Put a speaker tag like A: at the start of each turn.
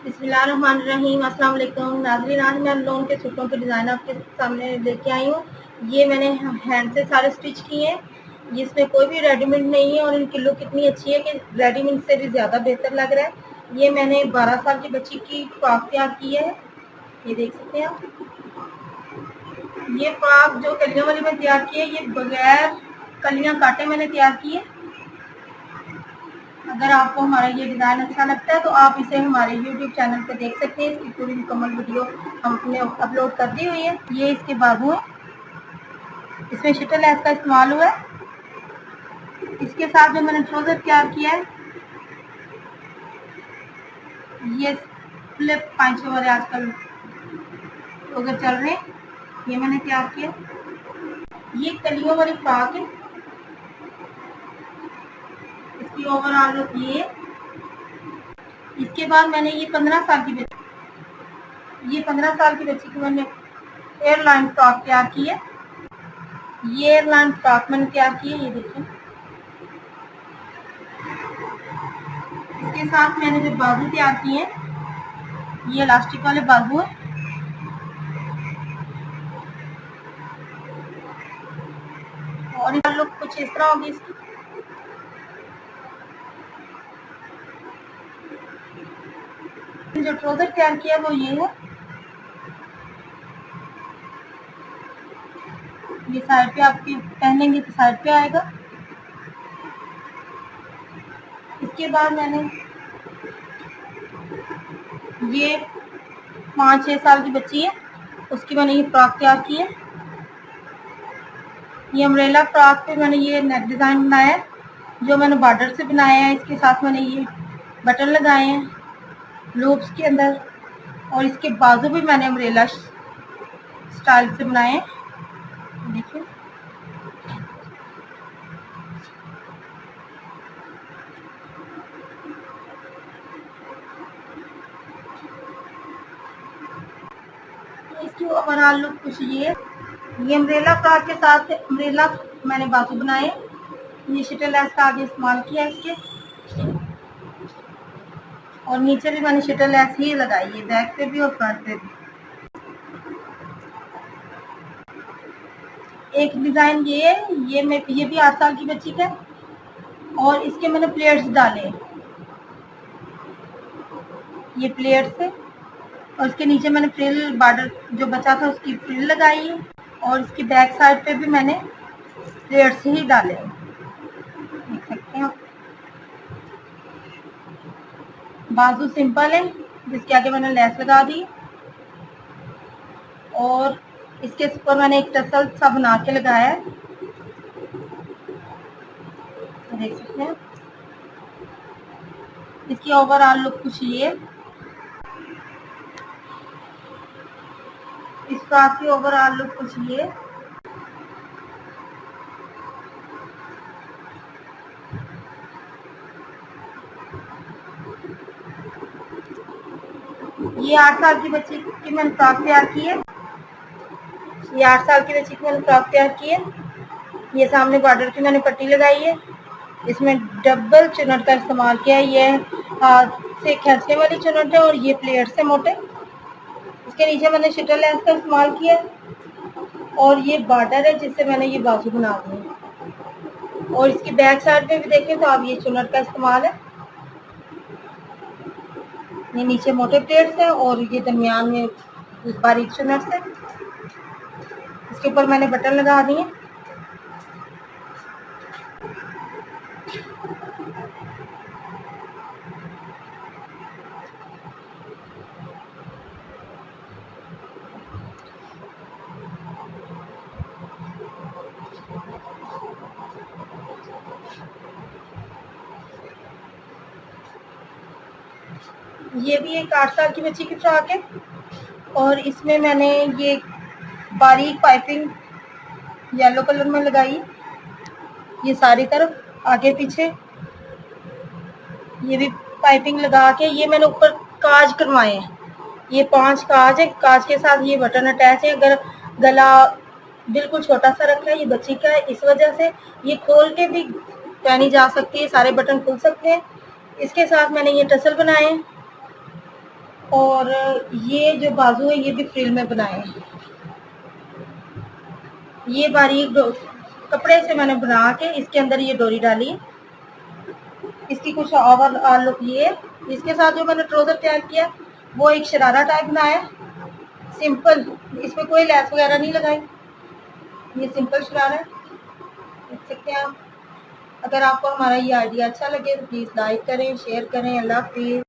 A: बिस्मिल्लाहिर्रहमानिर्रहीम। अस्सलाम वालेकुम नाज़रीन, आज मैं लोन के सूटों के डिज़ाइन आपके सामने लेके आई हूँ। ये मैंने हैंड से सारे स्टिच किए हैं, जिसमें कोई भी रेडीमेड नहीं है और इनकी लुक इतनी अच्छी है कि रेडीमेड से भी ज़्यादा बेहतर लग रहा है। ये मैंने 12 साल की बच्ची की फ्रॉक तैयार की है, ये देख सकते हैं आप। ये फ्रॉक जो कलियों वाली में तैयार की है, ये बगैर कलियाँ काटे मैंने तैयार की है। अगर आपको हमारा ये डिज़ाइन अच्छा लगता है तो आप इसे हमारे YouTube चैनल पे देख सकते हैं। इसकी पूरी मुकम्मल वीडियो हमने अपलोड कर दी हुई है। ये इसके बाजू है, इसमें शटल लेस का इस्तेमाल हुआ है। इसके साथ जो मैंने ट्राउज़र तैयार किया है, ये फ्लिप पांचों वाले आजकल ट्राउज़र चल रहे हैं, ये मैंने तैयार किया। ये कलियों वाली फ्रॉक है, इसकी ओवरऑल लुक ये। इसके बाद मैंने ये 15 साल की की मैंने एयरलाइन फ्रॉक तैयार की है। ये एयरलाइन फ्रॉक मैंने तैयार की है, ये देखिए। इसके साथ मैंने जो बाजू तैयार किए हैं, ये इलास्टिक वाले बाजू है। और इसका लुक कुछ इस तरह होगी इसकी। जो ट्राउजर तैयार किया है वो ये है, ये साइड पे आपके पहनेंगे तो साइड पे आएगा। इसके बाद मैंने ये 5-6 साल की बच्ची है, उसकी मैंने ये फ्रॉक तैयार की है। ये अम्ब्रेला फ्रॉक पे मैंने ये नेक डिज़ाइन बनाया है, जो मैंने बॉर्डर से बनाया है। इसके साथ मैंने ये बटन लगाए हैं लूप्स के अंदर, और इसके बाजू भी मैंने अम्ब्रेला स्टाइल से बनाए हैं, देखिए। इसकी ओवरऑल लुक कुछ ये अम्ब्रेला फ्रॉक के साथ अम्ब्रेला मैंने बाजू बनाए। ये शटल लेस का आगे इस्तेमाल किया इसके, और नीचे भी मैंने शटल लेस ही लगाई है, बैक पे भी और फ्रंट पे भी। एक डिज़ाइन ये है, ये भी 8 साल की बच्ची का है, और इसके मैंने प्लेट्स डाले, ये प्लेट्स है। और इसके नीचे मैंने फ्रिल बॉर्डर जो बचा था उसकी फ्रिल लगाई है, और इसकी बैक साइड पे भी मैंने प्लेट्स ही डाले, देख सकते हैं आप। बाजू सिंपल है, जिसके आगे मैंने लेस लगा दी, और इसके ऊपर मैंने एक टसल सा बना के लगाया है, देख सकते हैं। इसकी ओवरऑल लुक कुछ ये, इस फ्रॉक की ओवरऑल लुक कुछ ये। ये 8 साल की बच्ची की मैंने फ्रॉक तैयार की है, ये 8 साल की बच्ची की मैंने फ्रॉक तैयार की है। ये सामने बॉर्डर की मैंने पट्टी लगाई है, इसमें डबल चुनट का इस्तेमाल किया है। ये हाथ से खींचने वाली चुनट है और ये प्लेट से मोटे। इसके नीचे मैंने शटल लेस का इस्तेमाल किया है, और ये बॉर्डर है जिससे मैंने ये बाजू बना दी है। और इसकी बैक साइड पे भी देखें तो आप ये चुनट का इस्तेमाल है। ये नीचे मोटे प्लेट्स हैं और ये दरमियान में बारीक चुनट है। इसके ऊपर मैंने बटन लगा दिए। ये भी एक 8 साल की बच्ची की फ्रॉक है, और इसमें मैंने ये बारीक पाइपिंग येलो कलर में लगाई, ये सारी तरफ आगे पीछे ये भी पाइपिंग लगा के ये मैंने ऊपर काज करवाए हैं। ये 5 काज है, काज के साथ ये बटन अटैच है। अगर गला बिल्कुल छोटा सा रखा है, ये बच्ची का है, इस वजह से ये खोल के भी पहनी जा सकती है, सारे बटन खुल सकते हैं। इसके साथ मैंने ये टसल बनाए हैं, और ये जो बाजू है ये भी फ्रिल में बनाए हैं। ये बारीक कपड़े से मैंने बना के इसके अंदर ये डोरी डाली है। इसकी कुछ ओवरऑल लुक ये है। इसके साथ जो मैंने ट्राउजर तैयार किया वो एक शरारा टाइप बनाया, सिंपल, इसमें कोई लेस वगैरह नहीं लगाई। ये सिंपल शरारा है, देख सकते हैं आप। अगर आपको हमारा ये आइडिया अच्छा लगे तो प्लीज़ लाइक करें, शेयर करें। अल्लाह हाफिज़।